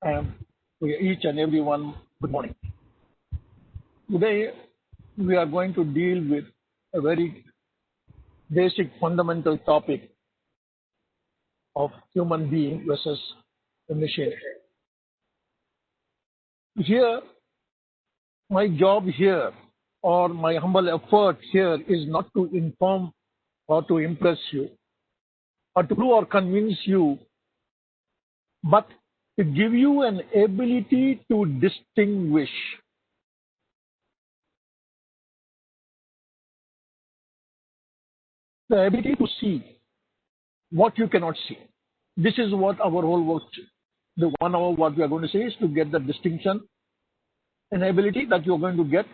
and each and everyone, good morning. Today, we are going to deal with a very basic fundamental topic of human being versus the machine. Here, my job here or my humble effort here is not to inform or to impress you or to prove or convince you, but to give you an ability to distinguish. The ability to see what you cannot see. This is what our whole work, the 1 hour, what we are going to say is to get the distinction, an ability that you are going to get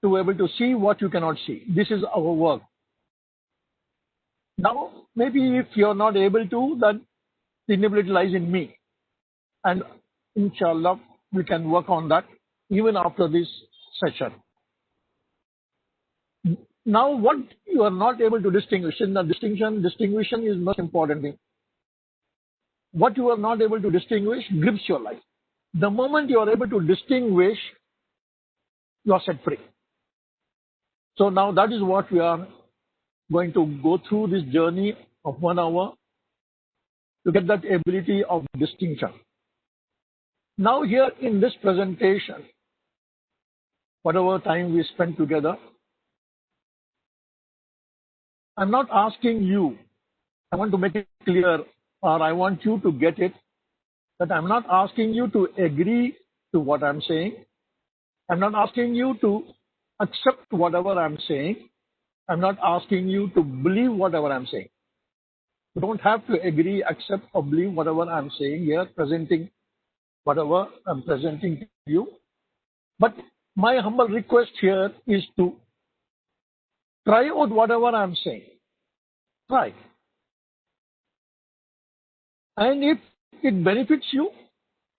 to be able to see what you cannot see. This is our work. Now, maybe if you are not able to, then the inability lies in me. And inshallah, we can work on that even after this session. Now, what you are not able to distinguish, in the distinguishing is most important thing. What you are not able to distinguish grips your life. The moment you are able to distinguish, you are set free. So now that is what we are going to go through this journey of 1 hour to get that ability of distinction. Now here in this presentation, whatever time we spend together, I'm not asking you, I want to make it clear, or I want you to get it, that I'm not asking you to agree to what I'm saying. I'm not asking you to accept whatever I'm saying. I'm not asking you to believe whatever I'm saying. You don't have to agree, accept, or believe whatever I'm saying here, presenting whatever I'm presenting to you. But my humble request here is to try out whatever I'm saying. Try. And if it benefits you,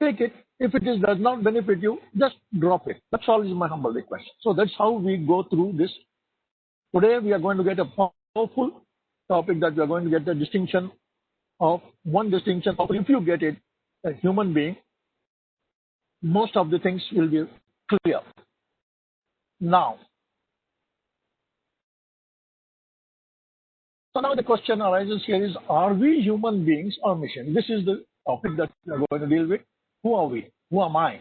take it. If it does not benefit you, just drop it. That's all is my humble request. So that's how we go through this. Today we are going to get a powerful topic that we are going to get the distinction of one distinction of, if you get it, a human being, most of the things will be clear. Now, so now the question arises here is, are we human beings or machine? This is the topic that we are going to deal with. Who are we? Who am I?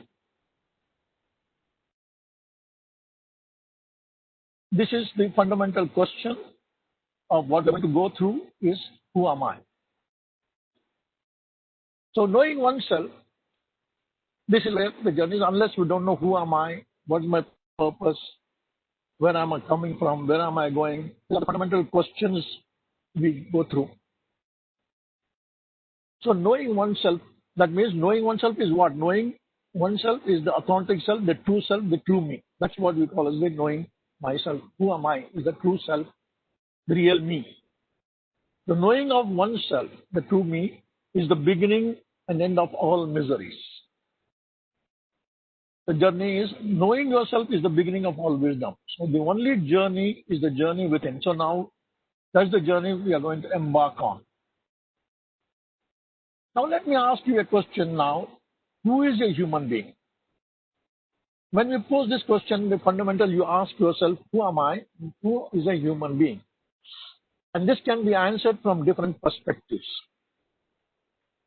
This is the fundamental question of what we're going to go through is, who am I? So knowing oneself, this is where the journey is. Unless we don't know who am I, what is my purpose, where am I coming from, where am I going, the fundamental questions we go through. So knowing oneself, that means knowing oneself is what? Knowing oneself is the authentic self, the true me. That's what we call as the knowing myself. Who am I? Is the true self, the real me. The knowing of oneself, the true me, is the beginning and end of all miseries. The journey is, knowing yourself is the beginning of all wisdom. So the only journey is the journey within. So now, that's the journey we are going to embark on. Now let me ask you a question now. Who is a human being? When we pose this question, the fundamental, you ask yourself, who am I? Who is a human being? And this can be answered from different perspectives.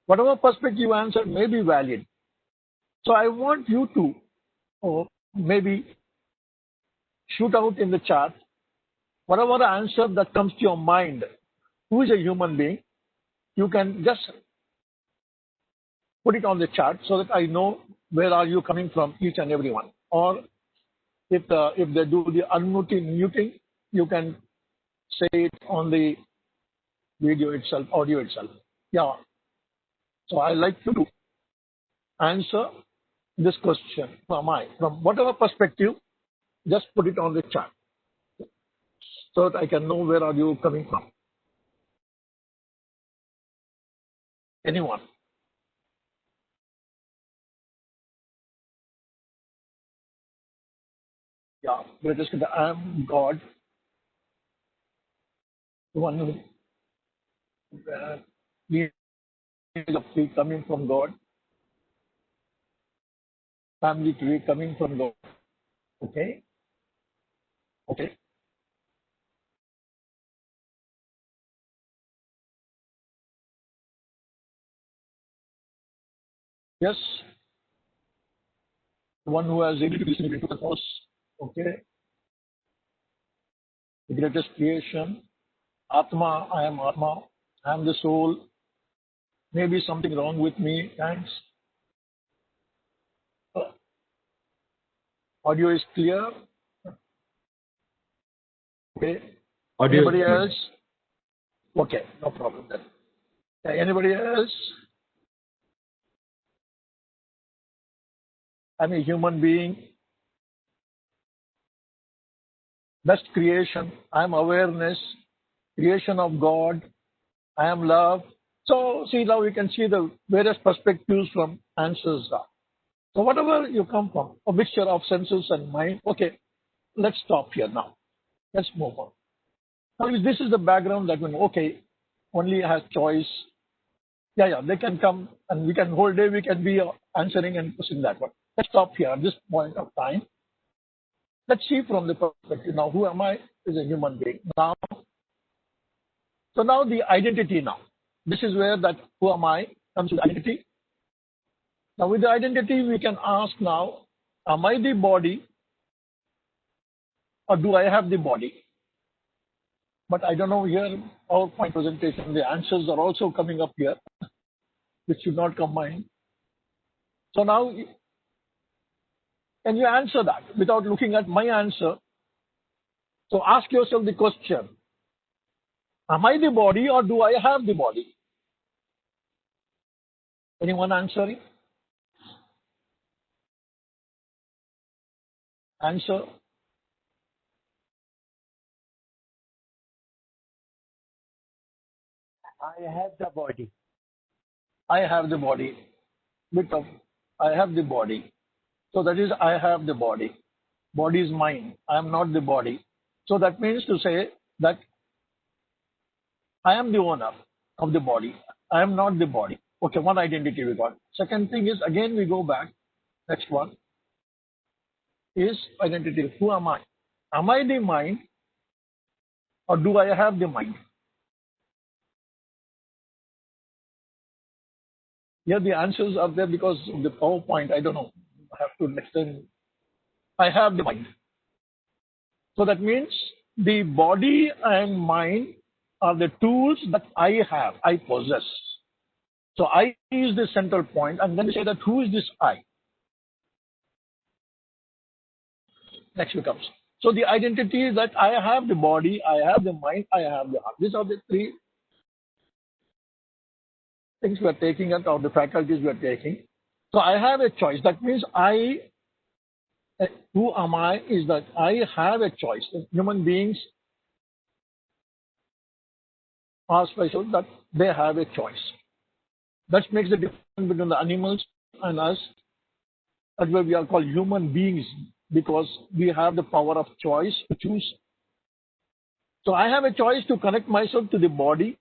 Whatever perspective you answer may be valid. So I want you to, or maybe shoot out in the chat, whatever answer that comes to your mind, who is a human being, you can just put it on the chart so that I know where are you coming from, each and every one. Or if they do the muting, you can say it on the video itself, audio itself. Yeah. So I like you to answer this question. Who am I? From whatever perspective, just put it on the chart so that I can know where are you coming from. Anyone? Yeah, greatest, I am God, the one who is coming from God. family tree coming from God. Okay? Okay. Yes, the one who has ability to listen into the cause. Okay? The greatest creation. Atma, I am Atma. I am the soul. Maybe something wrong with me. Thanks. Uh, Audio is clear. Okay. Audio is Anybody clear. else? Okay, no problem then. Anybody else? I'm a human being. Best creation. I'm awareness. Creation of God. I am love. So see now you can see the various perspectives from answers. So whatever you come from, a mixture of senses and mind. Okay, let's stop here now. Let's move on. Now if this is the background that when okay, only has choice. Yeah, they can come and we can whole day we can be answering and pushing that one. Let's stop here at this point of time. Let's see from the perspective now. Who am I? Is a human being now. So now the identity now. This is where that who am I comes to identity. Now with the identity we can ask now, am I the body or do I have the body? But I don't know here, PowerPoint presentation, the answers are also coming up here, which should not combine. So now, can you answer that without looking at my answer? So ask yourself the question, am I the body or do I have the body? Anyone answering? Answer. I have the body. I have the body. Bit of, I have the body. So that is, I have the body. Body is mine. I am not the body. So that means to say that I am the owner of the body. I am not the body. Okay, one identity we got. Second thing is, again, we go back. Next one is identity. Who am I? Am I the mind or do I have the mind? Here the answers are there because of the PowerPoint. I don't know. I have to next time. I have the mind. So that means the body and mind are the tools that I have, I possess. So I is the central point, and then we say that who is this I? Next becomes. So the identity is that I have the body, I have the mind, I have the heart. These are the three things we are taking out of the faculties we are taking. So I have a choice. That means who am I is that I have a choice. Human beings are special that they have a choice. That makes the difference between the animals and us. That's why we are called human beings because we have the power of choice to choose. So I have a choice to connect myself to the body.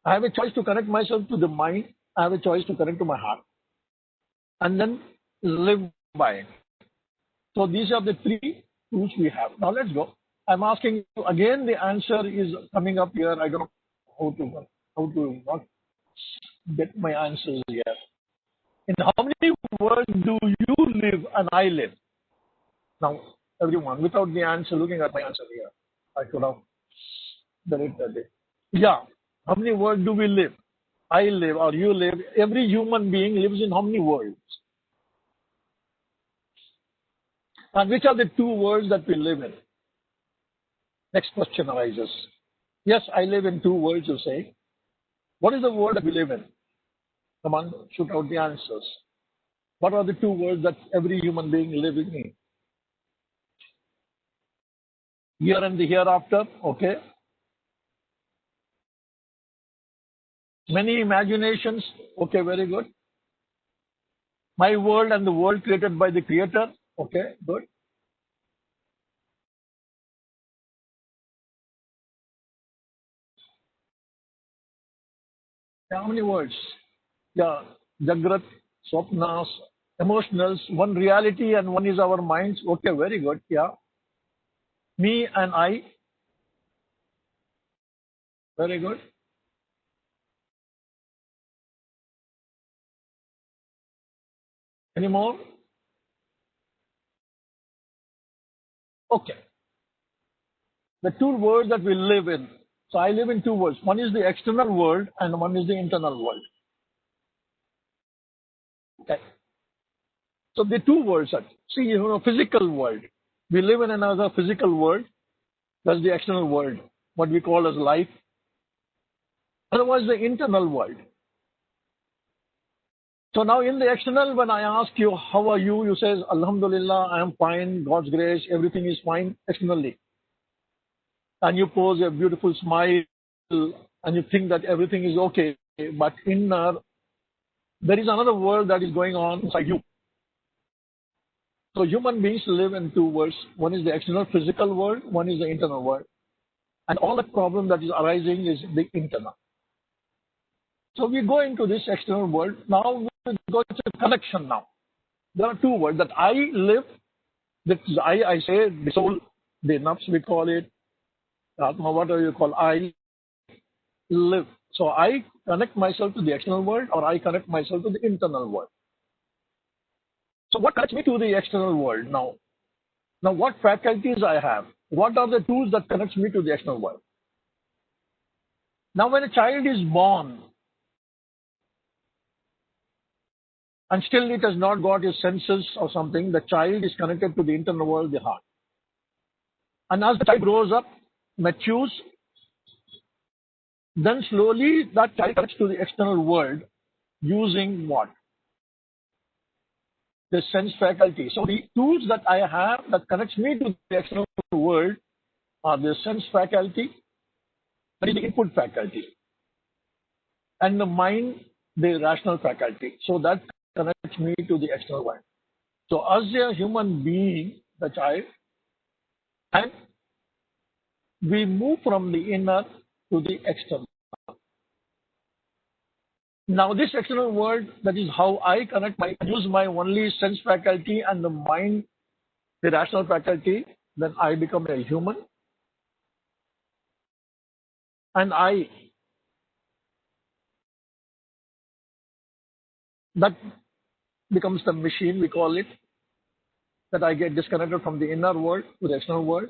I have a choice to connect myself to the mind. I have a choice to connect to my heart. And then live by it. So these are the three tools we have. Now let's go. I'm asking you again, the answer is coming up here. I don't know how to not get my answers here. In how many worlds do you live and I live? Now, everyone, without the answer, looking at my answer here, I could have deleted it. Yeah. How many worlds do we live? I live or you live. Every human being lives in how many worlds? And which are the two worlds that we live in? Next question arises. Yes, I live in two worlds, you say. What is the world that we live in? Come on, shoot out the answers. What are the two worlds that every human being living in? Here and the hereafter, okay. Many imaginations, okay, very good. My world and the world created by the Creator, okay, good. How many words? Yeah, Jagrat, Swapnas, emotionals, one reality and one is our minds. Okay, very good. Yeah. Me and I. Very good. Any more? Okay. The two worlds that we live in. So I live in two worlds. One is the external world and one is the internal world. Okay. So the two worlds are, see, physical world. We live in another physical world. That's the external world, what we call as life. Otherwise, the internal world. So now in the external, when I ask you, how are you? You say, Alhamdulillah, I am fine, God's grace, everything is fine externally. And you pose a beautiful smile and you think that everything is okay. But inner, there is another world that is going on inside you. So human beings live in two worlds. One is the external physical world, one is the internal world. And all the problem that is arising is the internal. So we go into this external world. Now we go to connection now. There are two worlds that I live, that I say, the soul, the nafs we call it, atma, whatever you call, I live. So I connect myself to the external world or I connect myself to the internal world. So what connects me to the external world now? Now what faculties I have? What are the tools that connects me to the external world? Now when a child is born and still it has not got his senses or something, the child is connected to the internal world, the heart. And as the child grows up, matures, then slowly that child connects to the external world using what? The sense faculty. So the tools that I have that connects me to the external world are the sense faculty, that is the input faculty, and the mind, the rational faculty. So that connects me to the external world. So as a human being, the child, and we move from the inner to the external. Now this external world, that is how I use my only sense faculty and the mind, the rational faculty, then I become a human. And that becomes the machine, we call it, that I get disconnected from the inner world to the external world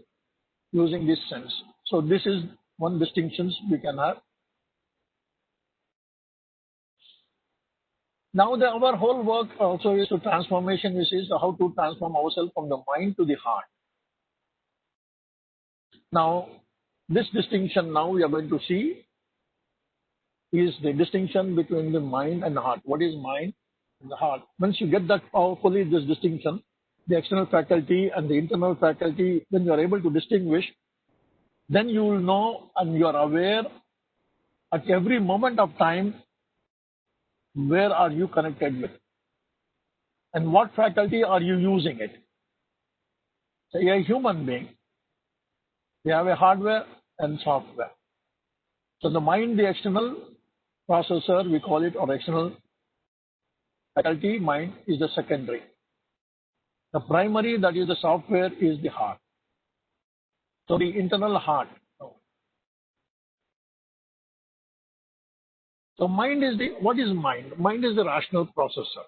using this sense. So this is one distinction we can have. Now our whole work also is to transformation, which is how to transform ourselves from the mind to the heart. Now this distinction now we are going to see is the distinction between the mind and the heart. What is mind and the heart? Once you get that powerfully, this distinction, the external faculty and the internal faculty, when you are able to distinguish, then you will know and you are aware at every moment of time where are you connected with and what faculty are you using it. So you're a human being. We have a hardware and software. So the mind, the external processor, we call it, or external faculty, mind is the secondary. The primary, that is the software, is the heart. So the internal heart. So mind is what is mind? Mind is the rational processor.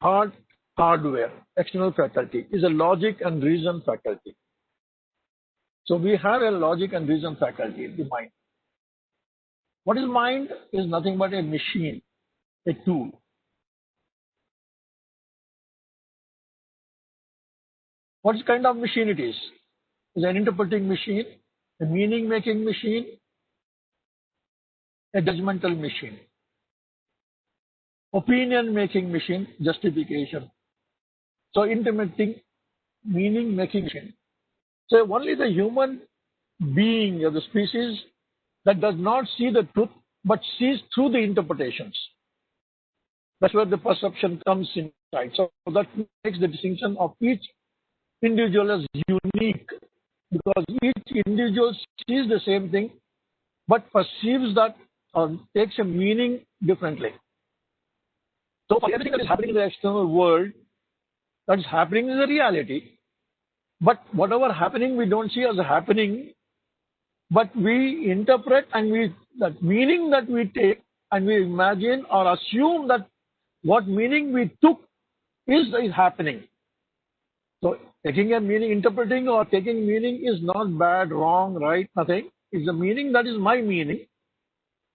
Heart, hardware, external faculty, is a logic and reason faculty. So we have a logic and reason faculty, the mind. What is mind? Is nothing but a machine, a tool. What kind of machine it is? It's an interpreting machine, a meaning-making machine, a judgmental machine, opinion-making machine, justification. So interpreting, meaning-making machine. So only the human being or the species that does not see the truth but sees through the interpretations. That's where the perception comes inside. So that makes the distinction of each individual as unique, because each individual sees the same thing but perceives that or takes a meaning differently. So for everything that is happening in the external world, that is happening is a reality. But whatever happening we don't see as a happening, but we interpret and that meaning that we take and we imagine or assume that what meaning we took is happening. So taking a meaning, interpreting or taking meaning is not bad, wrong, right, nothing. It's the meaning that is my meaning.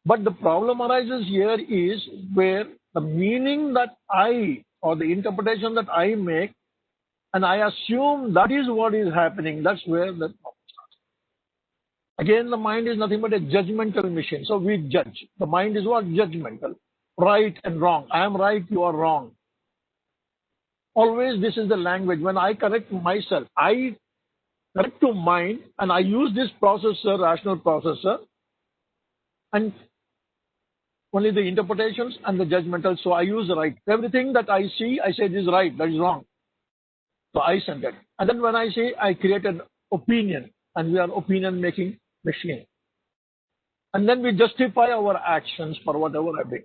But the problem arises here is where the meaning that I or the interpretation that I make and I assume that is what is happening. That's where the problem starts. Again, the mind is nothing but a judgmental machine. So we judge. The mind is what? Judgmental. Right and wrong. I am right, you are wrong. Always this is the language. When I correct myself, I correct to mind and I use this processor, rational processor, and only the interpretations and the judgmental. So I use the right. Everything that I see, I say this is right, that is wrong. So I send it. And then when I say I create an opinion, and we are opinion making machine. And then we justify our actions for whatever I do.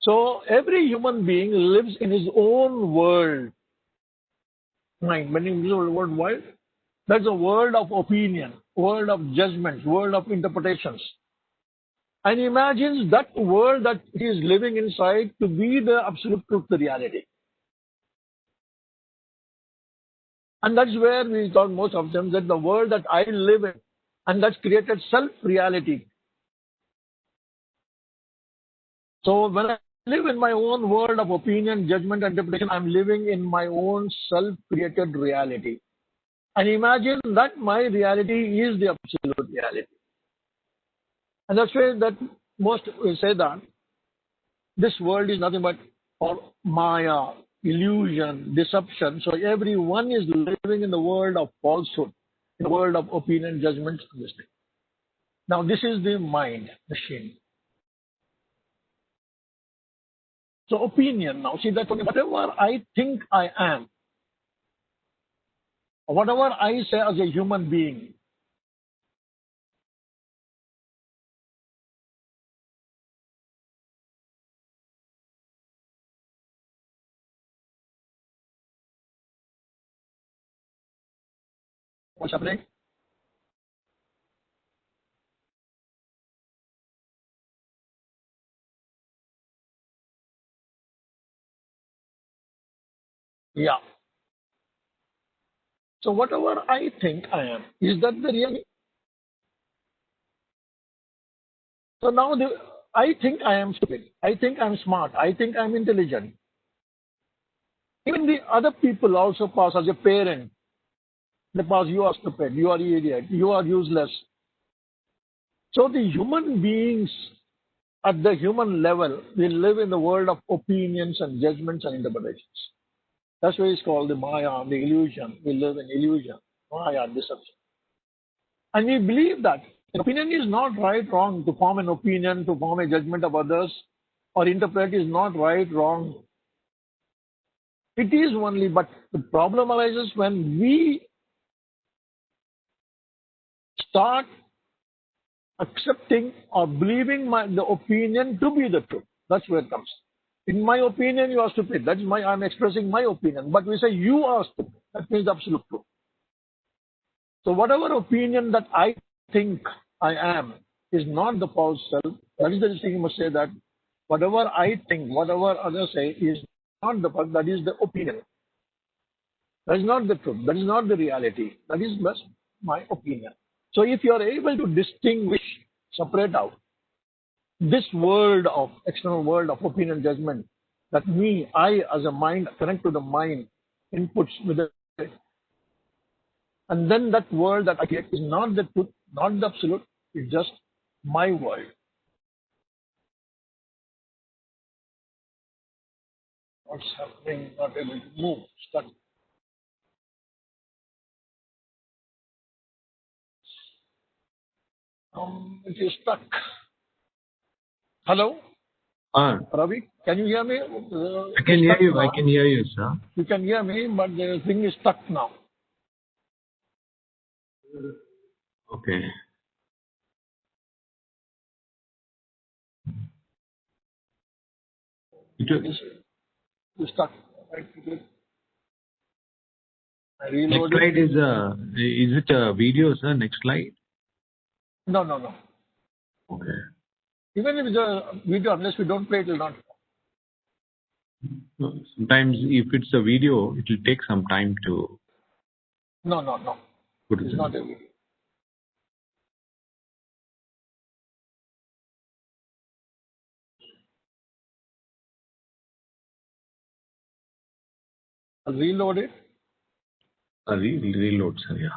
So every human being lives in his own world. Mind. When you use the word world, that's a world of opinion, world of judgments, world of interpretations. And imagines that world that he is living inside to be the absolute truth, the reality. And that's where we talk most of them, that the world that I live in, and that's created self-reality. So when I live in my own world of opinion, judgment, and interpretation, I'm living in my own self-created reality. And imagine that my reality is the absolute reality. And that's why that most will say that this world is nothing but all maya, illusion, deception. So everyone is living in the world of falsehood, in the world of opinion, judgment, and this thing. Now this is the mind machine. So opinion now, see that whatever I think I am, or whatever I say as a human being, what's happening? Yeah. So whatever I think I am, is that the reality? So now I think I am stupid. I think I'm smart. I think I'm intelligent. Even the other people also pass as a parent. They pass, you are stupid, you are idiot, you are useless. So the human beings at the human level, we live in the world of opinions and judgments and interpretations. That's why it's called the Maya, the illusion. We live in illusion, Maya, deception. And we believe that an opinion is not right, wrong. To form an opinion, to form a judgment of others, or interpret is not right, wrong. It is only, but the problem arises when we start accepting or believing the opinion to be the truth. That's where it comes. In my opinion, you are stupid. That is I'm expressing my opinion. But we say you are stupid. That means the absolute truth. So whatever opinion that I think I am is not the false self. That is the thing you must say that whatever I think, whatever others say is not the fact. That is the opinion. That is not the truth. That is not the reality. That is just my opinion. So if you are able to distinguish, separate out this world of external world of opinion judgment, that me, I as a mind connect to the mind, inputs with it, and then that world that I create is not the truth, not the absolute, it's just my world. What's happening? Not able to move, stuck. It is stuck. Hello? Ravi, can you hear me? I can hear you. I can hear you, sir. You can hear me, but the thing is stuck now. Okay. You stuck. Right? I Next reload slide it. is it a video, sir? Next slide. No. Okay. Even if it's a video, unless we don't play, it will not. No, sometimes if it's a video, it will take some time to. No. Put It's it not in. a video. I'll reload it. Reload, sir. Yeah.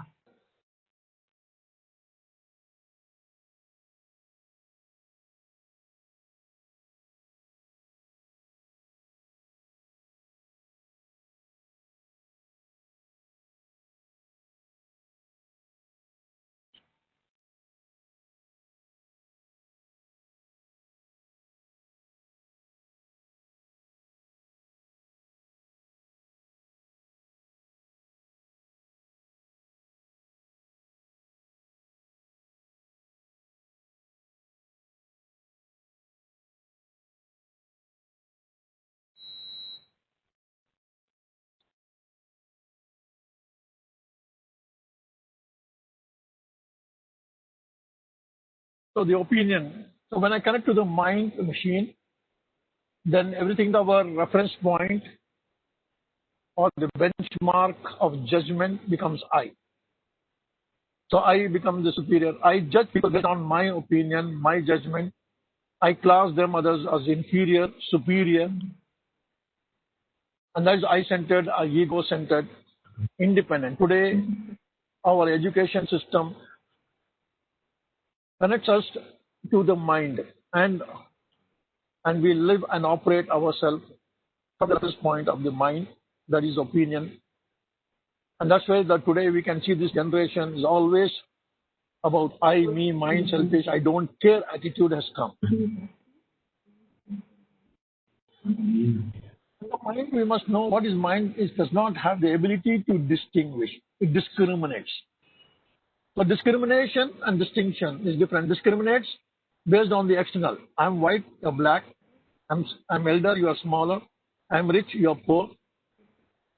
So the opinion. So when I connect to the mind machine, then everything our reference point or the benchmark of judgment becomes I. So I become the superior. I judge people based on my opinion, my judgment. I class them others as inferior, superior, and that is I-centered, ego-centered, independent. Today, our education system connects us to the mind, and we live and operate ourselves from the reference point of the mind, that is opinion. And that's why that today we can see this generation is always about I, me, mine, selfish, I don't care attitude has come. The mind, we must know what is mind is does not have the ability to distinguish. It discriminates. So discrimination and distinction is different. Discriminates based on the external. I'm white, you're black. I'm elder, you are smaller. I'm rich, you are poor.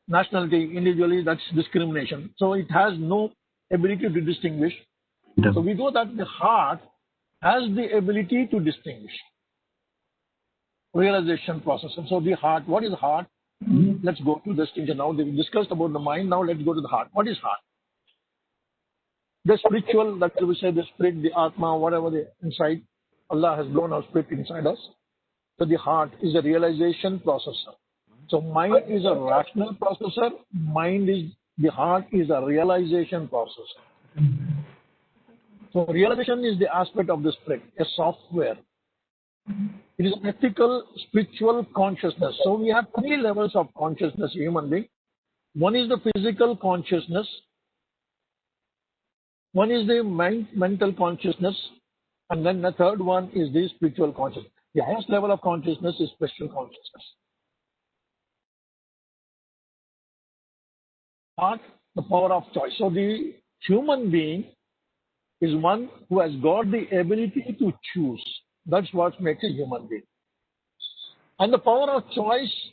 Nationality, individually, that's discrimination. So it has no ability to distinguish. So we know that the heart has the ability to distinguish. Realization process. And so the heart, what is heart? Let's go to distinction. Now we discussed about the mind. Now let's go to the heart. What is heart? The spiritual, that we say the spirit, the Atma, whatever the inside. Allah has blown our spirit inside us. So the heart is a realization processor. So mind is a rational processor. The heart is a realization processor. So realization is the aspect of the spirit, a software. It is an ethical, spiritual consciousness. So we have 3 levels of consciousness, human being. One is the physical consciousness. One is the mental consciousness. And then the third one is the spiritual consciousness. The highest level of consciousness is spiritual consciousness. Heart, the power of choice. So the human being is one who has got the ability to choose. That's what makes a human being. And the power of choice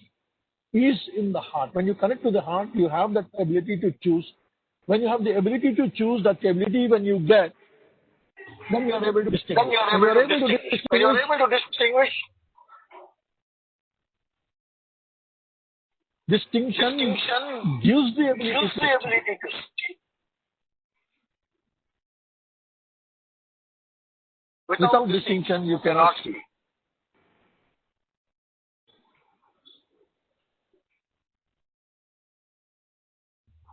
is in the heart. When you connect to the heart, you have that ability to choose. When you have the ability to choose, that ability when you get, then you are able to distinguish. When you are able to distinguish, distinction gives the ability to see. Without distinction, you cannot see.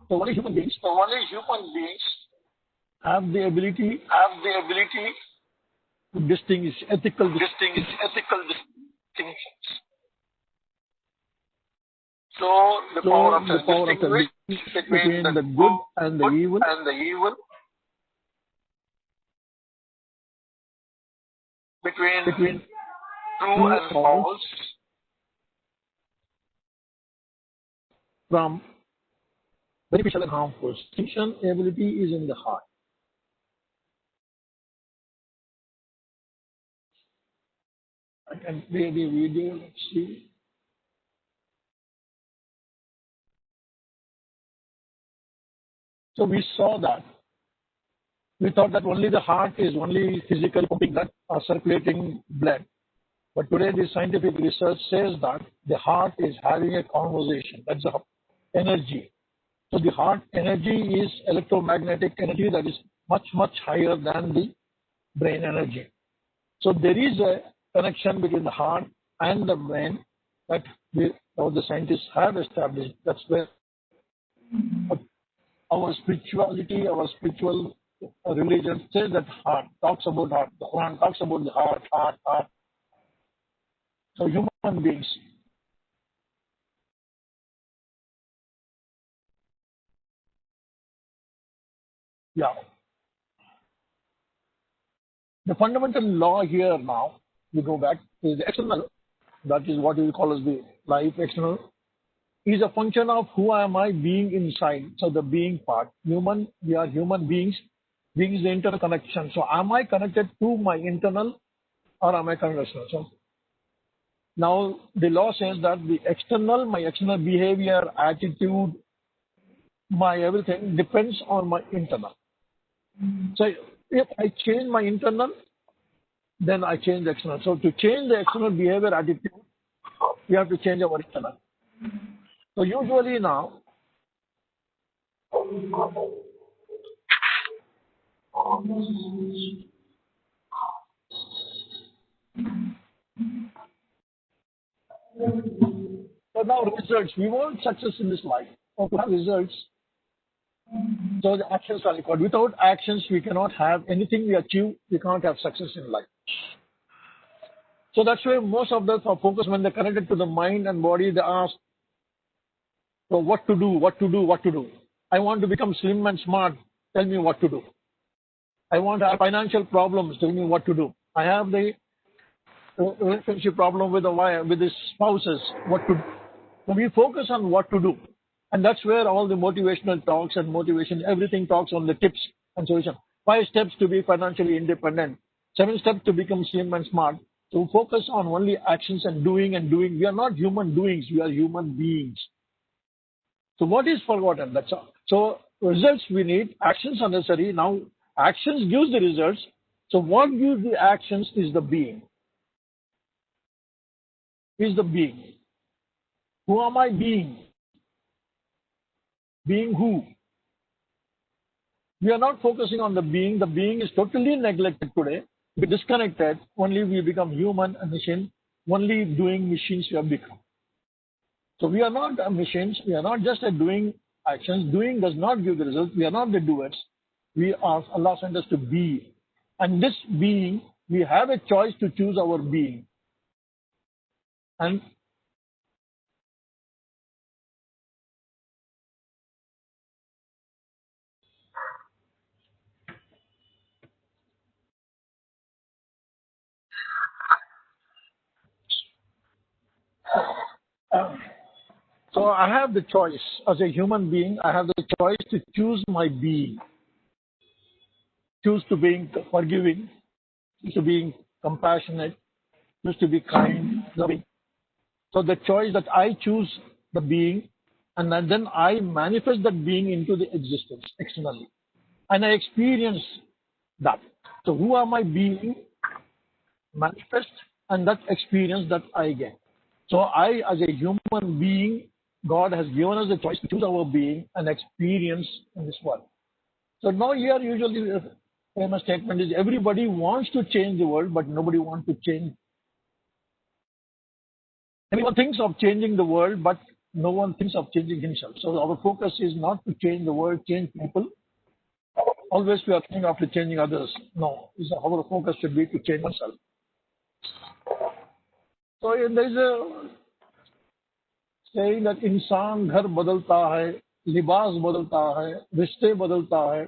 So only human beings have the ability to distinguish ethical distinctions. So the power of distinguish between the good and the evil. Between true and false. From beneficial and harmful. Distinction ability is in the heart. I can play the video. Let's see. So we saw that. We thought that only the heart is only physically pumping blood or circulating blood. But today the scientific research says that the heart is having a conversation. That's the energy. So the heart energy is electromagnetic energy that is much, much higher than the brain energy. So there is a connection between the heart and the brain that the scientists have established. That's where our spirituality, our spiritual religion says that heart, talks about heart. The Quran talks about the heart. So human beings. Yeah. The fundamental law here now, we go back, is the external. That is what we call as the life external. Is a function of who am I being inside. So the being part. Human, we are human beings. Being is the interconnection. So am I connected to my internal or am I connected to external? So now the law says that the external, my external behavior, attitude, my everything depends on my internal. So if I change my internal, then I change the external. So to change the external behavior, attitude, we have to change our internal. So usually now, so now results, we want success in this life. Or to have results, so the actions are required. Without actions, we cannot have anything we achieve, we can't have success in life. So that's why most of us are focused when they're connected to the mind and body, they ask, so what to do. I want to become slim and smart, tell me what to do. I want to have financial problems, tell me what to do. I have the relationship problem with the wife, with the spouses, what to do. So we focus on what to do. And that's where all the motivational talks and motivation, everything talks on the tips and solution. 5 steps to be financially independent. 7 steps to become slim and smart. So focus on only actions and doing. We are not human doings, we are human beings. So what is forgotten? That's all. So results we need, actions are necessary. Now actions gives the results. So what gives the actions is the being. Is the being. Who am I being? Being who? We are not focusing on the being. The being is totally neglected today. We disconnected. Only we become human and machine. Only doing machines we have become. So we are not machines. We are not just doing actions. Doing does not give the result. We are not the doers. We are, Allah sent us to be. And this being, we have a choice to choose our being. And so I have the choice. As a human being, I have the choice to choose my being. Choose to being forgiving, choose to being compassionate, choose to be kind, loving. So the choice that I choose the being, and then I manifest that being into the existence externally. And I experience that. So who am I being? Manifest, and that experience that I get. So I, as a human being, God has given us the choice to choose our being and experience in this world. So now here usually the famous statement is everybody wants to change the world, but nobody wants to change. Everyone thinks of changing the world, but no one thinks of changing himself. So our focus is not to change the world, change people. Always we are thinking of changing others. No, our focus should be to change ourselves. So there is a saying that इंसान घर बदलता है, लिबास बदलता है, रिश्ते बदलता है,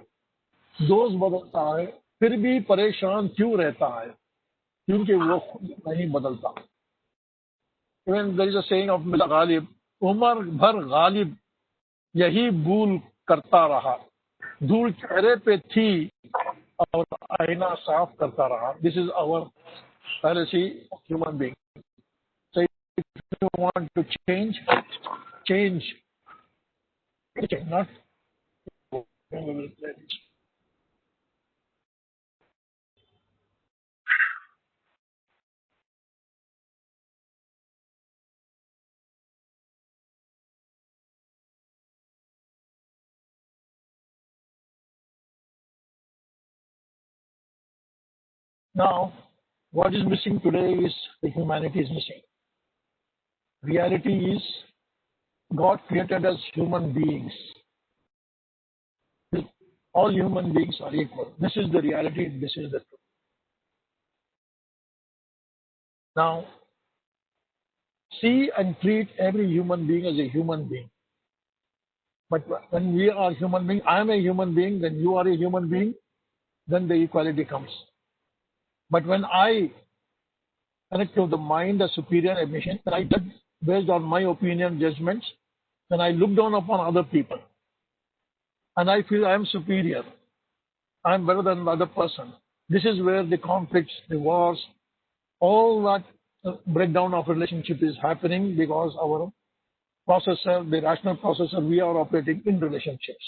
दोस्त बदलता है, फिर भी परेशान क्यों रहता है? क्योंकि वो खुद नहीं बदलता. Even there is a saying of Mirza Ghalib, उम्र भर गालिब यही भूल करता रहा, धूल चेहरे पे थी और आईना साफ करता रहा. This is our fallacy of human being. So if you want to change, not Then we will play this. Now, what is missing today is the humanity is missing. Reality is God created us human beings. All human beings are equal. This is the reality. This is the truth. Now, see and treat every human being as a human being. But when we are human being, I am a human being, then you are a human being, then the equality comes. But when I connect to the mind, the superior emission, then I judge based on my opinion, judgments, then I look down upon other people. And I feel I am superior. I am better than the other person. This is where the conflicts, the wars, all that breakdown of relationship is happening because our processor, the rational processor, we are operating in relationships.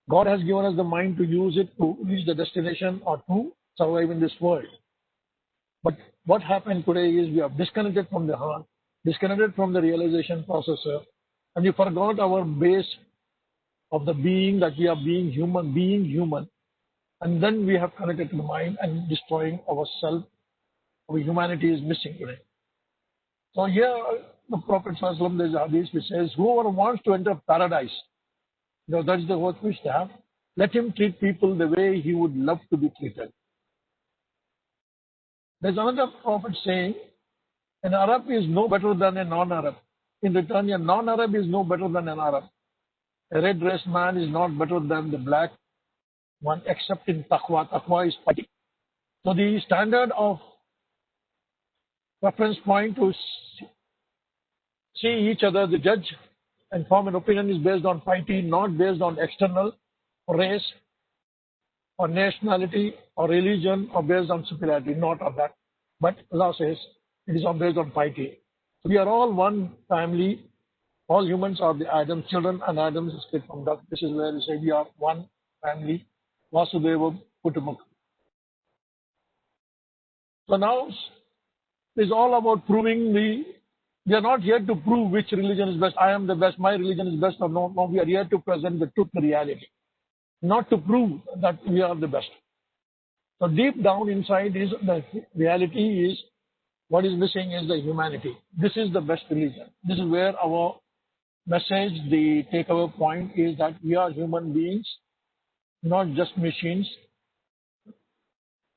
God has given us the mind to use it to reach the destination or to survive in this world. But what happened today is we are disconnected from the heart, disconnected from the realization processor, and we forgot our base of the being that we are being human, and then we have connected to the mind and destroying ourselves. Our humanity is missing today. So here the Prophet ﷺ, there's a hadith which says, whoever wants to enter paradise, because that's the word which they have, let him treat people the way he would love to be treated. There's another prophet saying, an Arab is no better than a non-Arab. In return, a non-Arab is no better than an Arab. A red-dressed man is not better than the black one, except in taqwa. Taqwa is fighting. So the standard of reference point to see each other, the judge, and form an opinion is based on piety, not based on external race or nationality or religion or based on superiority, not on that. But Allah says it is all based on piety. We are all one family. All humans are the Adam's children, and Adam's is split from that. This is where we say we are one family. Vasudeva Kutumbakam. So now it's all about proving we are not here to prove which religion is best. I am the best, my religion is best, or no. No, we are here to present the truth, the reality. Not to prove that we are the best. So deep down inside is the reality is what is missing is the humanity. This is the best religion. This is where our message, the takeaway point is that we are human beings, not just machines,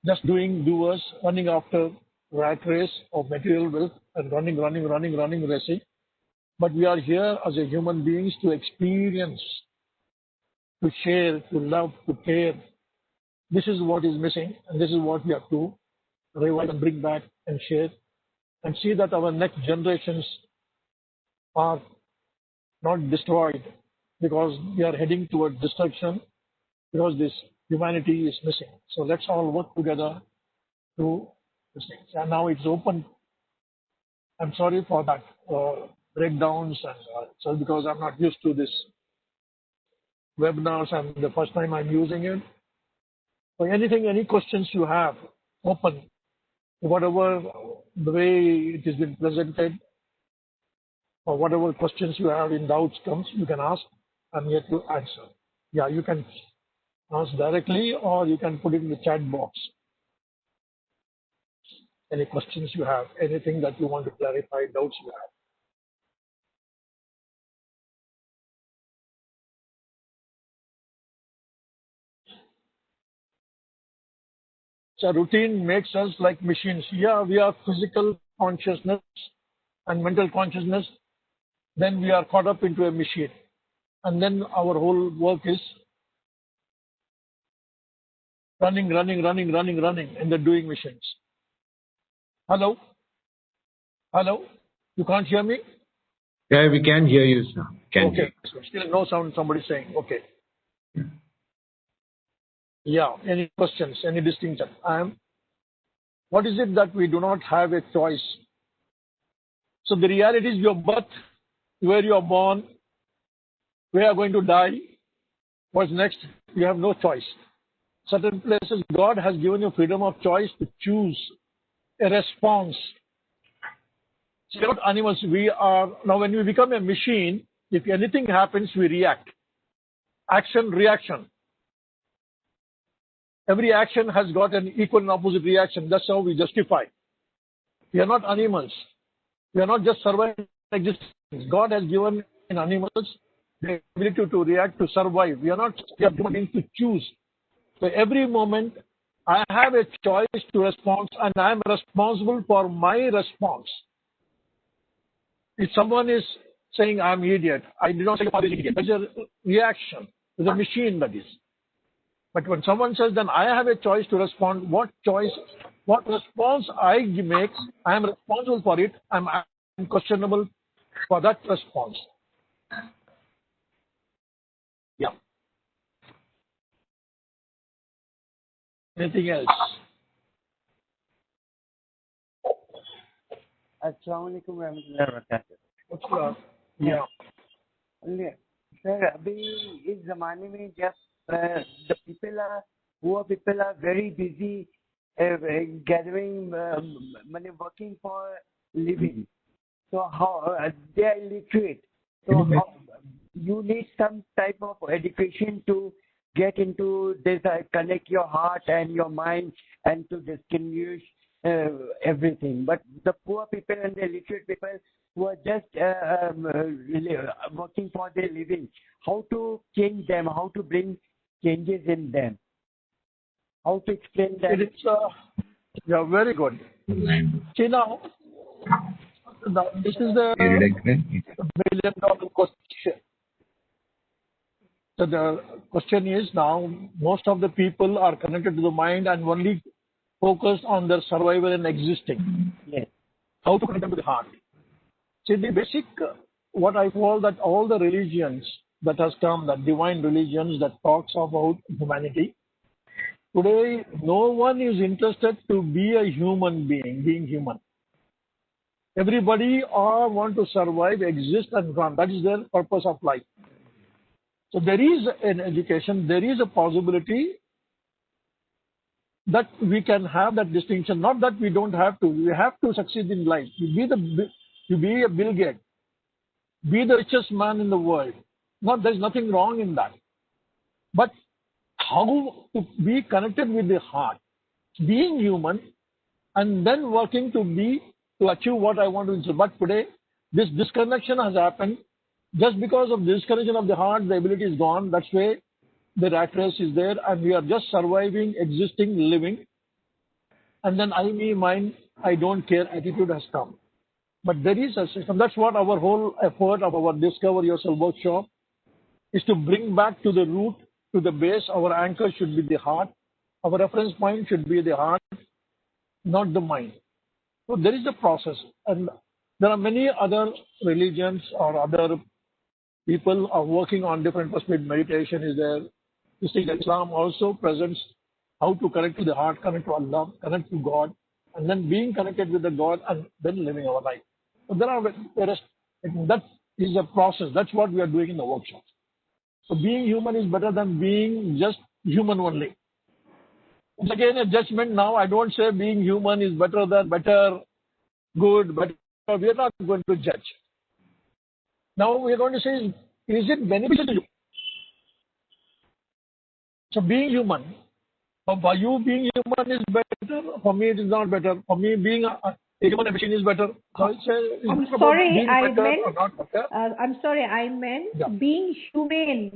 just doers, running after rat race of material wealth and running, racing. But we are here as a human beings to experience, to share, to love, to care. This is what is missing, and this is what we have to revive and bring back and share and see that our next generations are not destroyed because we are heading towards destruction because this humanity is missing. So let's all work together to this thing. And now it's open. I'm sorry for that breakdowns and so because I'm not used to this webinars and the first time I'm using it. So anything, any questions you have, open. Whatever the way it has been presented, or whatever questions you have in doubts comes, you can ask. I'm here to answer. Yeah, you can ask directly or you can put it in the chat box. Any questions you have, anything that you want to clarify, doubts you have. So routine makes us like machines. Yeah, we are physical consciousness and mental consciousness. Then we are caught up into a machine. And then our whole work is running, and the doing machines. Hello? Hello? You can't hear me? Yeah, we can hear you, sir. Okay. So still no sound, somebody saying. Okay. Yeah. Any questions? Any distinction? What is it that we do not have a choice? So the reality is your birth, where you are born, where you are going to die, What's next? You have no choice. Certain places, God has given you freedom of choice to choose a response. See, we're not animals. We are now. When we become a machine, if anything happens, we react. Action, reaction. Every action has got an equal and opposite reaction. That's how we justify. We are not animals. We are not just surviving existence. God has given in animals the ability to react, to survive. We are human beings to choose. So every moment, I have a choice to respond, and I am responsible for my response. If someone is saying I'm an idiot, I did not say I'm an idiot. That's a reaction. It's a machine, that is. But when someone says, then I have a choice to respond. What response I make, I am responsible for it. I'm questionable for that response. Yeah. Anything else? अस्सलामुअलैकुम रहमतुल्लाहि वबरकातुहू। Yeah. Sir अभी इस जमाने में जब the poor people are very busy gathering money, working for living, so how they are illiterate, so how, you need some type of education to get into this, connect your heart and your mind and to distinguish everything. But the poor people and the illiterate people who are just working for their living, how to change them, how to bring changes in them, how to explain that? It's yeah, very good. See now, this is the $1 million question. So the question is now, most of the people are connected to the mind and only focused on their survival and existing. Yes. How to connect them to the heart? See, the basic, what I call that all the religions that has come, that divine religions that talks about humanity, today no one is interested to be a human being human. Everybody all want to survive, exist and run. That is their purpose of life. So there is an education, there is a possibility that we can have that distinction. Not that we don't have to. We have to succeed in life. You be a Bill Gates. Be the richest man in the world. There's nothing wrong in that. But how to be connected with the heart, being human, and then working to achieve what I want to achieve. But today, this disconnection has happened. Just because of disconnection of the heart, the ability is gone. That's why the rat race is there, and we are just surviving, existing, living. And then I, me, mine, I don't care attitude has come. But there is a system. That's what our whole effort of our Discover Yourself workshop is, to bring back to the root, to the base. Our anchor should be the heart. Our reference point should be the heart, not the mind. So there is a process. And there are many other religions or other people are working on different perspectives. Meditation is there. You see, Islam also presents how to connect to the heart, connect to Allah, connect to God, and then being connected with the God and then living our life. So that is a process. That's what we are doing in the workshop. So being human is better than being just human only. It's again a judgment now. I don't say being human is better, good, better. We are not going to judge. Now we are going to say, is it beneficial to you? So being human, for you being human is better. For me it is not better. For me being a human machine is better. So I'm sorry, I'm sorry, I meant being humane,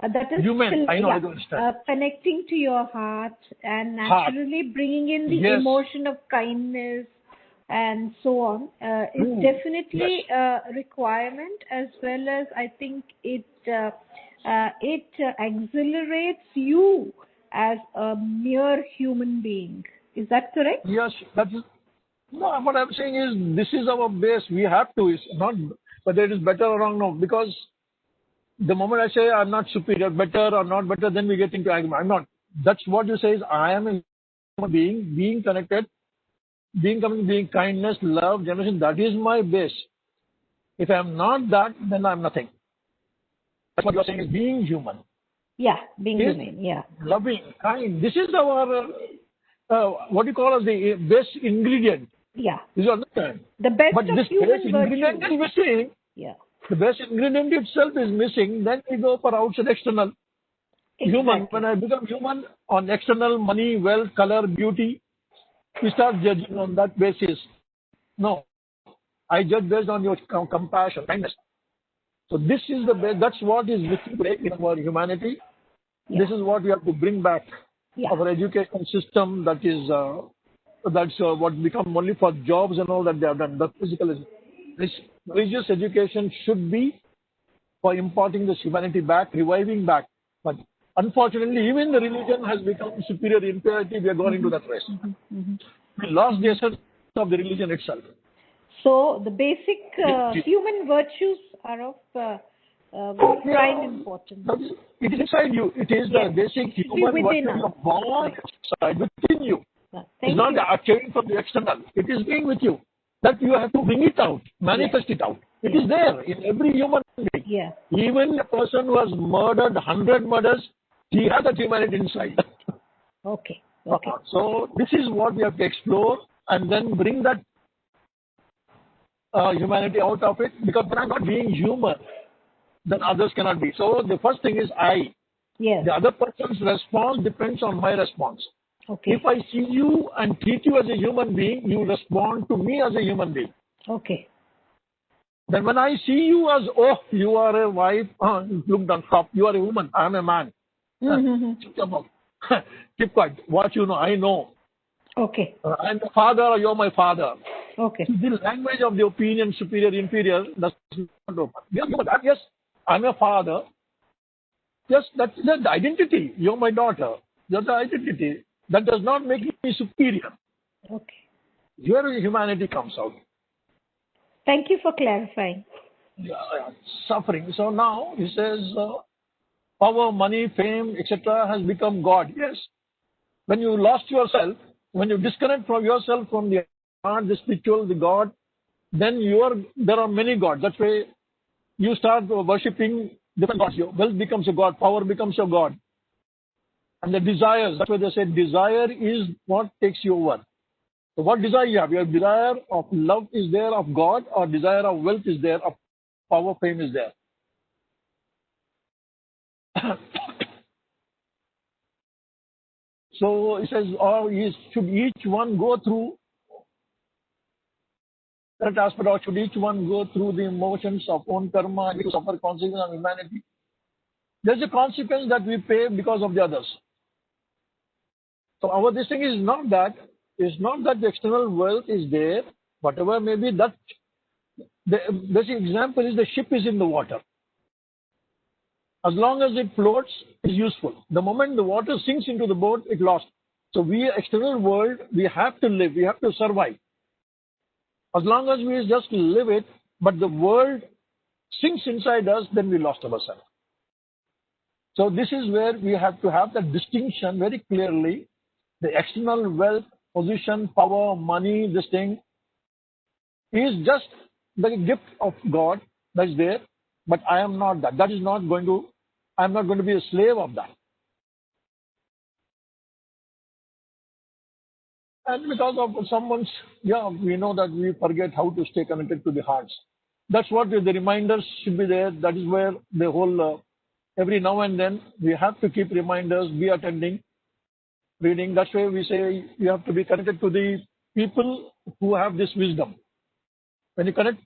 that is human. Still, I know, I don't understand. Connecting to your heart and naturally bringing in the emotion of kindness and so on is definitely a requirement, as well as I think it accelerates you as a mere human being. Is that correct? Yes, that is. No, what I'm saying is this is our base. We have to. It's not whether it is better or wrong. No, because the moment I say I'm not superior, better or not better, then we get into argument. I'm not. That's what you say is I am a human being connected, being kindness, love, generation. That is my base. If I'm not that, then I'm nothing. That's what you're saying is being human. Yeah, being is humane. Yeah. loving, kind. This is our, what you call as the base ingredient. Yeah. You understand? The best But of this human base ingredient virtue. is missing. Yeah. The base ingredient itself is missing. Then we go for outside external. Human. Exactly. When I become human on external money, wealth, color, beauty, we start judging on that basis. No, I judge based on your compassion, kindness. So this is the base. That's what is missing today in our humanity. Yeah. This is what we have to bring back. Yeah. Our education system that is that's what become only for jobs and all that they have done. The physical is this religious education should be for imparting this humanity back, reviving back. But unfortunately, even the religion has become superior impurity. We are going into that race. We lost the essence of the religion itself. So the basic human virtues are of prime importance. It is inside you. It is the basic human virtue you are born inside within you. It's not achieving from the external. It is being with you. That you have to bring it out, manifest it out. It is there in every human being. Yeah. Even a person who has murdered 100 murders, he has that humanity inside. Okay. So this is what we have to explore and then bring that humanity out of it, because when I'm not being human, then others cannot be. So the first thing is I. Yes. The other person's response depends on my response. Okay. If I see you and treat you as a human being, you respond to me as a human being. Okay. Then when I see you as, oh, you are a wife, look down, stop, you are a woman, I am a man. Keep quiet. What you know, I know. Okay. I'm the father, you're my father. Okay. The language of the opinion, superior, inferior, does not open. Yes, I'm a father. Yes, that's the identity. You're my daughter. That's the identity. That does not make me superior. Okay. Your humanity comes out. Thank you for clarifying. Suffering. So now he says, power, money, fame, etc. has become God. Yes. When you lost yourself, when you disconnect from yourself from the art, the spiritual, the God, then there are many gods. That's why you start worshipping different gods. Your wealth becomes a God, power becomes a God. And the desires, that's why they say desire is what takes you over. So what desire you have? Your desire of love is there of God, or desire of wealth is there, of power, fame is there. So it says, should each one go through that aspect, or should each one go through the emotions of own karma and to suffer consequences of humanity? There's a consequence that we pay because of the others. So this thing is not that the external wealth is there, whatever may be, that the basic example is the ship is in the water. As long as it floats, it's useful. The moment the water sinks into the boat, it's lost. So external world, we have to live, we have to survive. As long as we just live it, but the world sinks inside us, then we lost ourselves. So this is where we have to have that distinction very clearly. The external wealth, position, power, money, this thing is just the gift of God that's there, but I am not that. I'm not going to be a slave of that. And because of someone's, we know that we forget how to stay connected to the hearts. That's what the reminders should be there. That is where the whole, every now and then, we have to keep reminders, be attending, reading. That's why we say you have to be connected to the people who have this wisdom. When you connect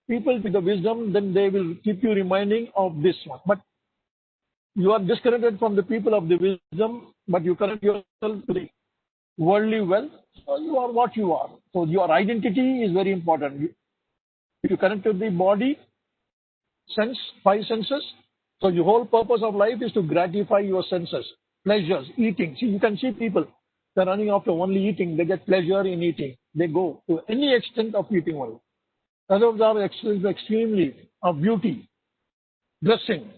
people with the wisdom, then they will keep you reminding of this one. But you are disconnected from the people of the wisdom, but you connect yourself to the worldly wealth, so you are what you are. So your identity is very important. If you connect to the body, five senses, so the whole purpose of life is to gratify your senses, pleasures, eating. See, you can see people, they're running after only eating. They get pleasure in eating. They go to any extent of eating only. Others are extremely of beauty, dressing,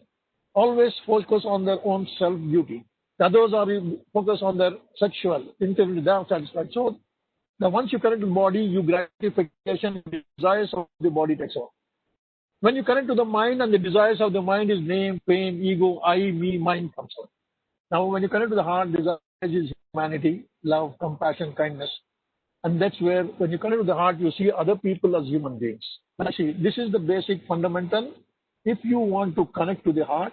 always focus on their own self-beauty. The others are focused on their sexual, intimately, they are satisfied. So once you connect the body, you gratification, desires of the body takes over. When you connect to the mind and the desires of the mind is name, fame, ego, I, me, mine comes out. Now, when you connect to the heart, desires is humanity, love, compassion, kindness. And that's where, when you connect to the heart, you see other people as human beings. And actually, this is the basic fundamental. If you want to connect to the heart,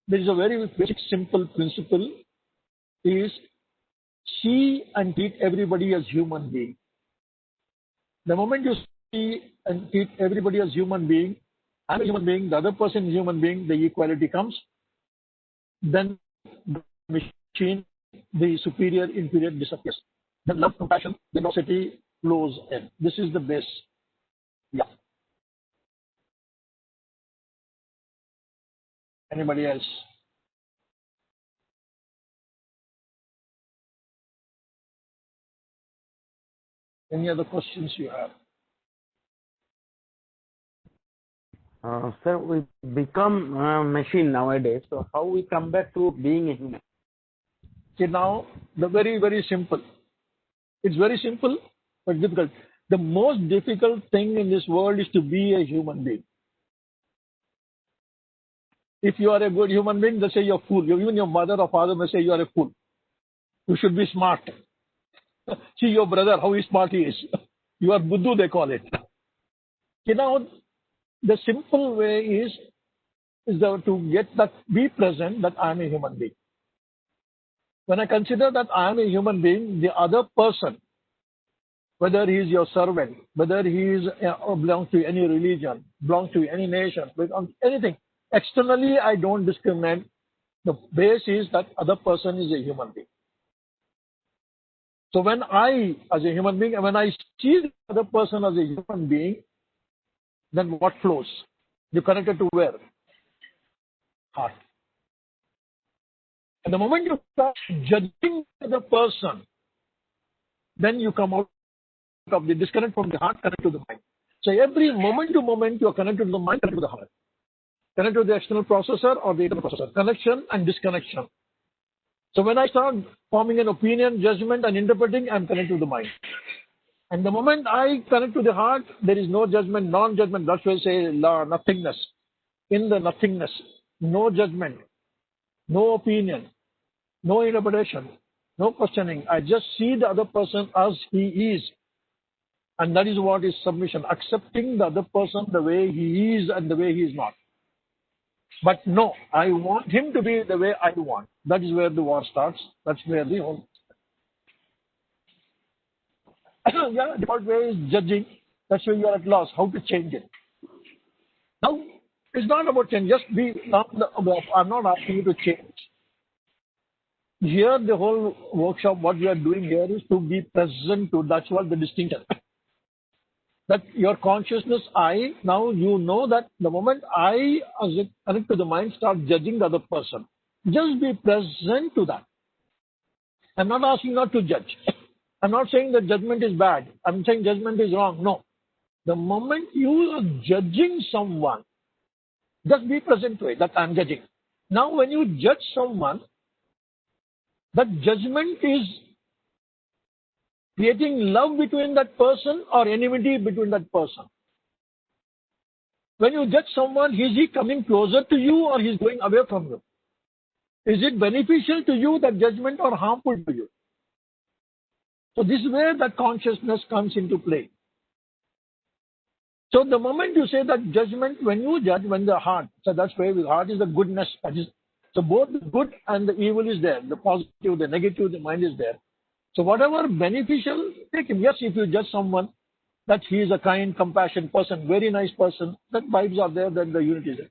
there is a very basic, simple principle is see and treat everybody as human being. The moment you see and treat everybody as human being, I'm a human being, the other person is human being, the equality comes. Then the machine, the superior, inferior disappears. Then love, compassion, generosity flows in. This is the base. Yeah. Anybody else? Any other questions you have? Sir, we become a machine nowadays. So how we come back to being a human? See, now, the very simple. It's very simple, but difficult. The most difficult thing in this world is to be a human being. If you are a good human being, they say you're a fool. Even your mother or father may say you are a fool. You should be smart. See your brother, how smart he is. You are Buddhu, they call it. You know, the simple way is to get that, be present that I am a human being. When I consider that I am a human being, the other person, whether he is your servant, whether he is belongs to any religion, belongs to any nation, anything, externally I don't discriminate. The base is that other person is a human being. So when I, as a human being, when I see the other person as a human being, then what flows? You connect it to where? Heart. And the moment you start judging the person, then you come out of the disconnect from the heart, connect to the mind. So every moment to moment, you are connected to the mind, connected to the heart. Connect to the external processor or the internal processor. Connection and disconnection. So when I start forming an opinion, judgment and interpreting, I am connected to the mind. And the moment I connect to the heart, there is no judgment, non-judgment. That's why I say nothingness. In the nothingness, no judgment, no opinion, no interpretation, no questioning. I just see the other person as he is. And that is what is submission. Accepting the other person the way he is and the way he is not. But no, I want him to be the way I want. That is where the war starts. That's where the whole... yeah, the default way is judging. That's where you are at loss. How to change it? Now, it's not about change. Just be... I'm not asking you to change. Here, the whole workshop, what we are doing here is to be present to... That's what the distinction. That your consciousness, I, now you know that the moment I, as it connect to the mind, start judging the other person. Just be present to that. I'm not asking not to judge. I'm not saying that judgment is bad. I'm saying judgment is wrong. No. The moment you are judging someone, just be present to it, that I'm judging. Now when you judge someone, that judgment is creating love between that person or enmity between that person. When you judge someone, is he coming closer to you or he's going away from you? Is it beneficial to you, that judgment, or harmful to you? So this is where that consciousness comes into play. So the moment you say that judgment, when you judge, when the heart, so that's where the heart is the goodness. So both the good and the evil is there. The positive, the negative, the mind is there. So whatever beneficial, take him. Yes, if you judge someone that he is a kind, compassionate person, very nice person, that vibes are there, then the unity is there.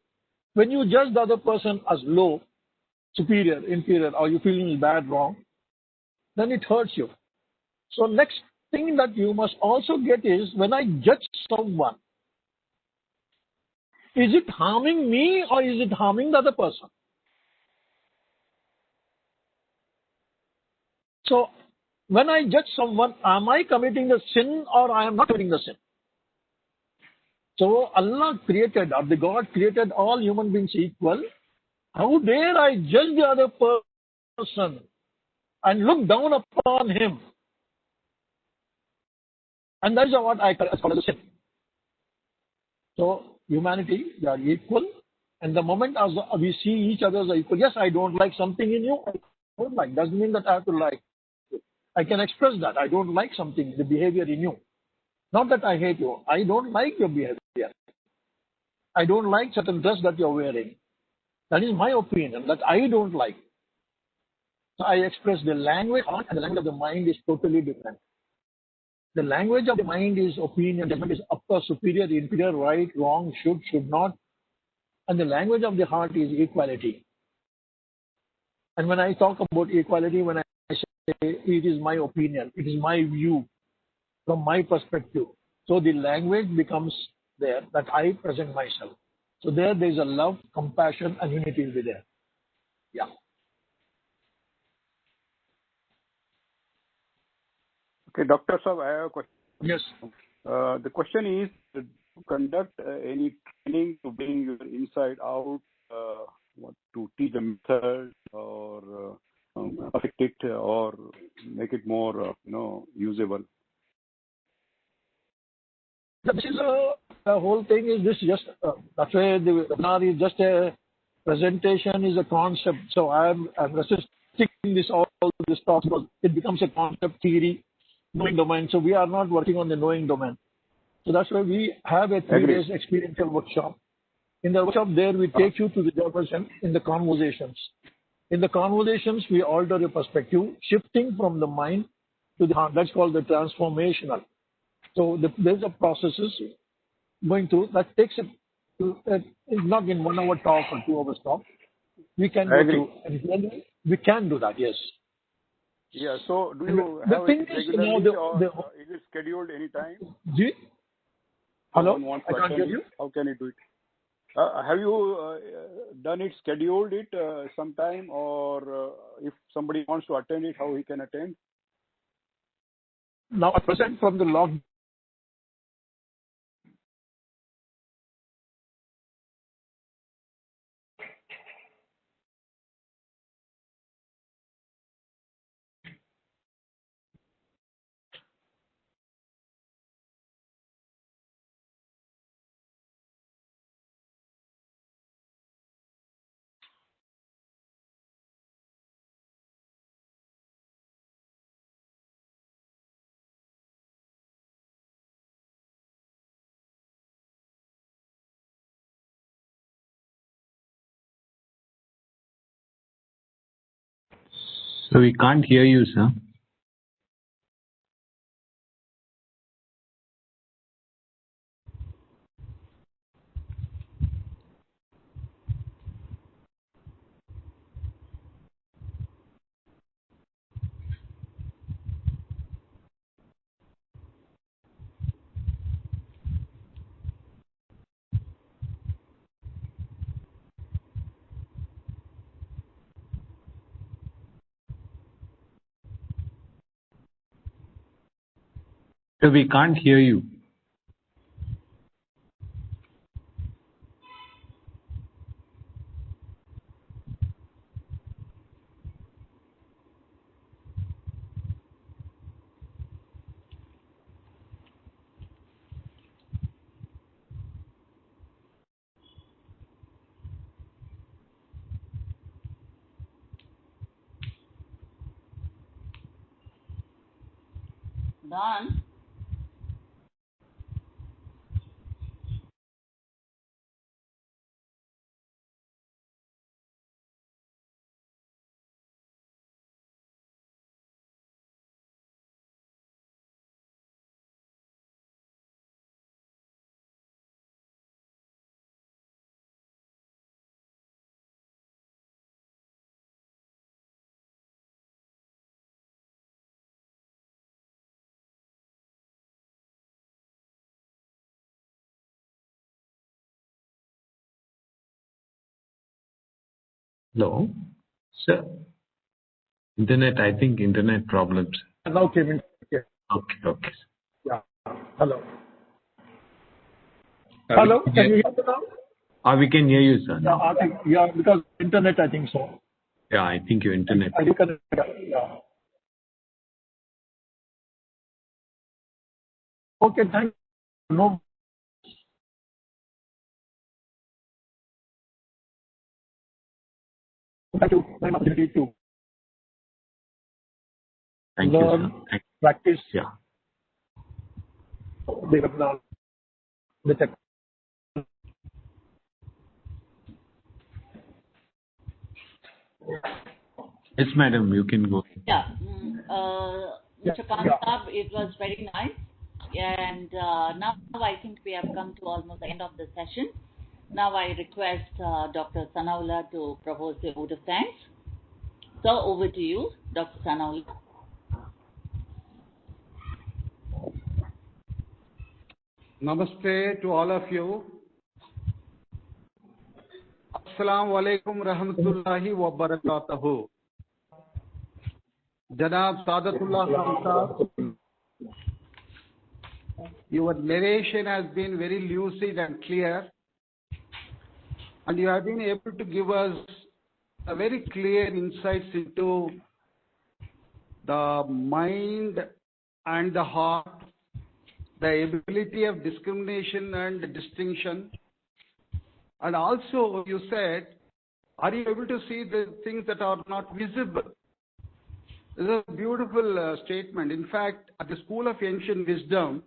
When you judge the other person as low, superior, inferior, or you feeling bad, wrong, then it hurts you. So next thing that you must also get is, when I judge someone, is it harming me or is it harming the other person? So when I judge someone, am I committing the sin or I am not committing the sin? So Allah created, or the God created all human beings equal. How dare I judge the other person and look down upon him? And that is what I call as sin. So humanity, we are equal. And the moment as we see each other as equal, yes, I don't like something in you. I don't like. Doesn't mean that I have to like. I can express that. I don't like something, the behavior in you. Not that I hate you. I don't like your behavior. I don't like certain dress that you're wearing. That is my opinion that I don't like. So I express the language and the language of the mind is totally different. The language of the mind is opinion, judgment is upper, superior, inferior, right, wrong, should not. And the language of the heart is equality. And when I talk about equality, when I say it is my opinion, it is my view from my perspective. So the language becomes there that I present myself. So there is a love, compassion, and unity will be there. Yeah. Okay, Dr. Saab, I have a question. Yes. The question is to conduct any training to bring your inside out, to teach the method or affect it or make it more, usable. This is the whole thing is this just that's why the webinar is just a presentation is a concept. So I'm resisting this all this talk because it becomes a concept theory, knowing domain. So we are not working on the knowing domain. So that's why we have a 3 days experiential workshop. In the workshop there we take you to the person in the conversations. In the conversations we alter your perspective, shifting from the mind to the heart. That's called the transformational. So there's a processes going through that takes it's not in 1 hour talk or 2 hours talk. We can go through and we can do that. Yes. Yeah. So do you have it regularly or is it scheduled anytime? Hello. I can't hear you. How can you do it? Have you done it, scheduled it sometime, or if somebody wants to attend it, how he can attend? Now, at present, from the log. So we can't hear you, sir. So we can't hear you. Done. Hello, sir. Internet, I think internet problems. Now came in. Yeah. Okay. Yeah. Hello. Hello. Can you hear me now? We can hear you, sir. Yeah, I think, because internet, I think so. Yeah, I think your internet. Yeah. Okay, thank you. No Thank you for the opportunity to Thank learn, you, sir. practice Yeah. the webinar, the tech. Yes, madam, you can go. Yeah. Mr. Kakkad, it was very nice. And now I think we have come to almost the end of the session. Now I request Dr. Sadathullah to propose the vote of thanks. So over to you, Dr. Sadathullah. Namaste to all of you. Assalamu alaikum rahmatullahi wa barakatuhu. Janab Sadathullah Khan, your narration has been very lucid and clear, and you have been able to give us a very clear insights into the mind and the heart, the ability of discrimination and distinction. And also you said, are you able to see the things that are not visible? This is a beautiful statement. In fact, at the School of Ancient Wisdom,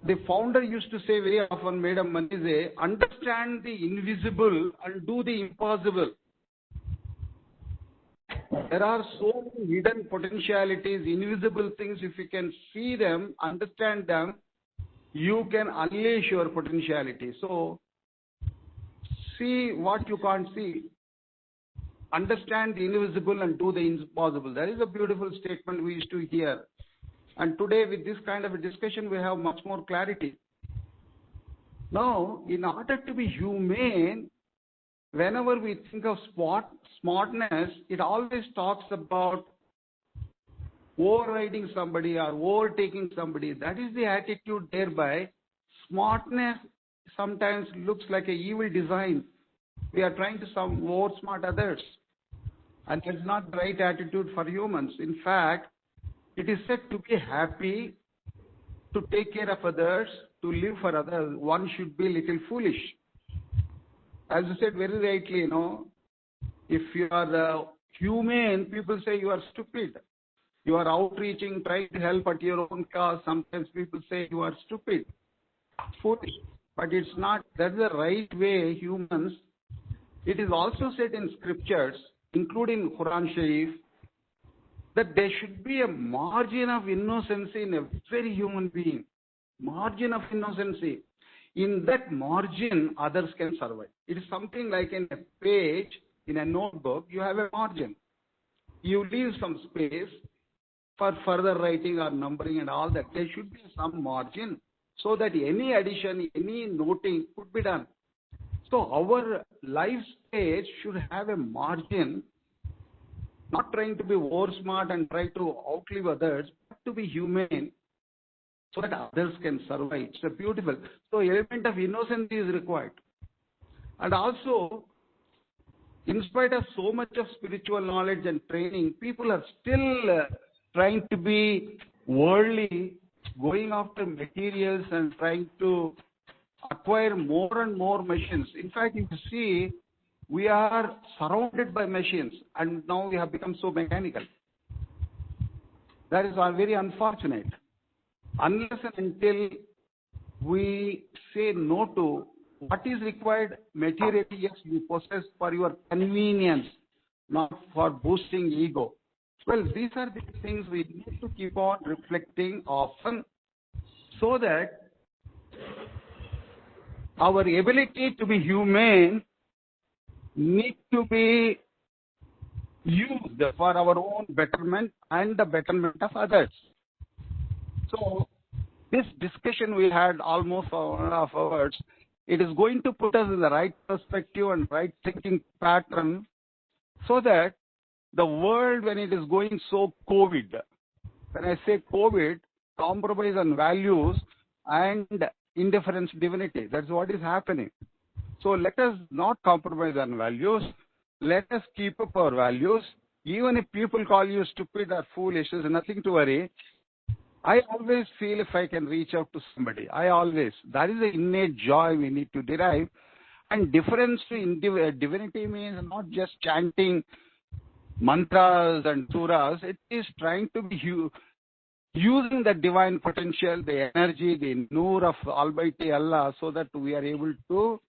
the founder used to say very often, Madam Manize, understand the invisible and do the impossible. There are so many hidden potentialities, invisible things. If you can see them, understand them, you can unleash your potentiality. So, see what you can't see. Understand the invisible and do the impossible. That is a beautiful statement we used to hear. And today, with this kind of a discussion, we have much more clarity. Now, in order to be humane, whenever we think of smartness, it always talks about overriding somebody or overtaking somebody. That is the attitude thereby. Smartness sometimes looks like an evil design. We are trying to outsmart others. And that's not the right attitude for humans. In fact, it is said to be happy, to take care of others, to live for others. One should be a little foolish. As you said very rightly, if you are humane, people say you are stupid. You are outreaching, trying to help at your own cost. Sometimes people say you are stupid, foolish. But it's not. That's the right way, humans. It is also said in scriptures, including Quran Sharif, that there should be a margin of innocency in every human being. Margin of innocency. In that margin, others can survive. It is something like in a page, in a notebook, you have a margin. You leave some space for further writing or numbering and all that. There should be some margin so that any addition, any noting could be done. So our life stage should have a margin, not trying to be over smart and try to outlive others, but to be humane so that others can survive. It's a beautiful. So element of innocence is required. And also, in spite of so much of spiritual knowledge and training, people are still trying to be worldly, going after materials and trying to acquire more and more machines. In fact, if you see, we are surrounded by machines and now we have become so mechanical. That is very unfortunate. Unless and until we say no to what is required materially, yes, you possess for your convenience, not for boosting ego. Well, these are the things we need to keep on reflecting often so that our ability to be humane need to be used for our own betterment and the betterment of others. So this discussion we had almost 1.5 hours, it is going to put us in the right perspective and right thinking pattern so that the world, when it is going so COVID, when I say COVID, compromise on values and indifference to divinity, that's what is happening. So let us not compromise on values. Let us keep up our values. Even if people call you stupid or foolish, there's nothing to worry. I always feel if I can reach out to somebody, that is the innate joy we need to derive. And difference to divinity means not just chanting mantras and suras. It is trying to be using the divine potential, the energy, the noor of Almighty Allah, so that we are able to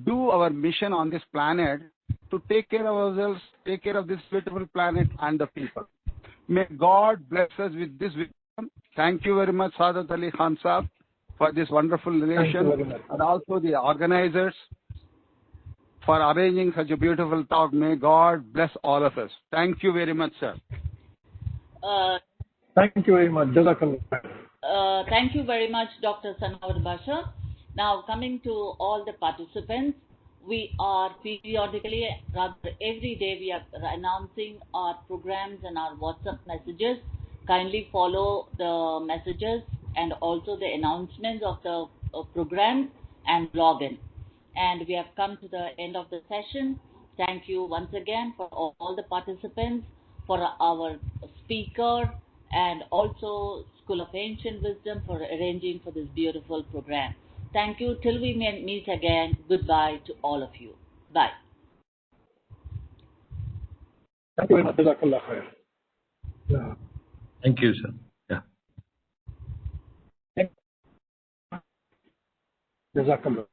do our mission on this planet to take care of ourselves, take care of this beautiful planet and the people. May God bless us with this wisdom. Thank you very much, Sadat Ali Khan Saab, for this wonderful relation, and also the organizers for arranging such a beautiful talk. May God bless all of us. Thank you very much, sir. Thank you very much. Thank you very much, Dr. Sanawar Basha. Now, coming to all the participants, we are periodically, rather every day, we are announcing our programs and our WhatsApp messages. Kindly follow the messages and also the announcements of the programs and log in. And we have come to the end of the session. Thank you once again for all the participants, for our speaker, and also School of Ancient Wisdom for arranging for this beautiful program. Thank you. Till we meet again, goodbye to all of you. Bye. Thank you very much. Thank you, sir. Yeah. Jazakallah.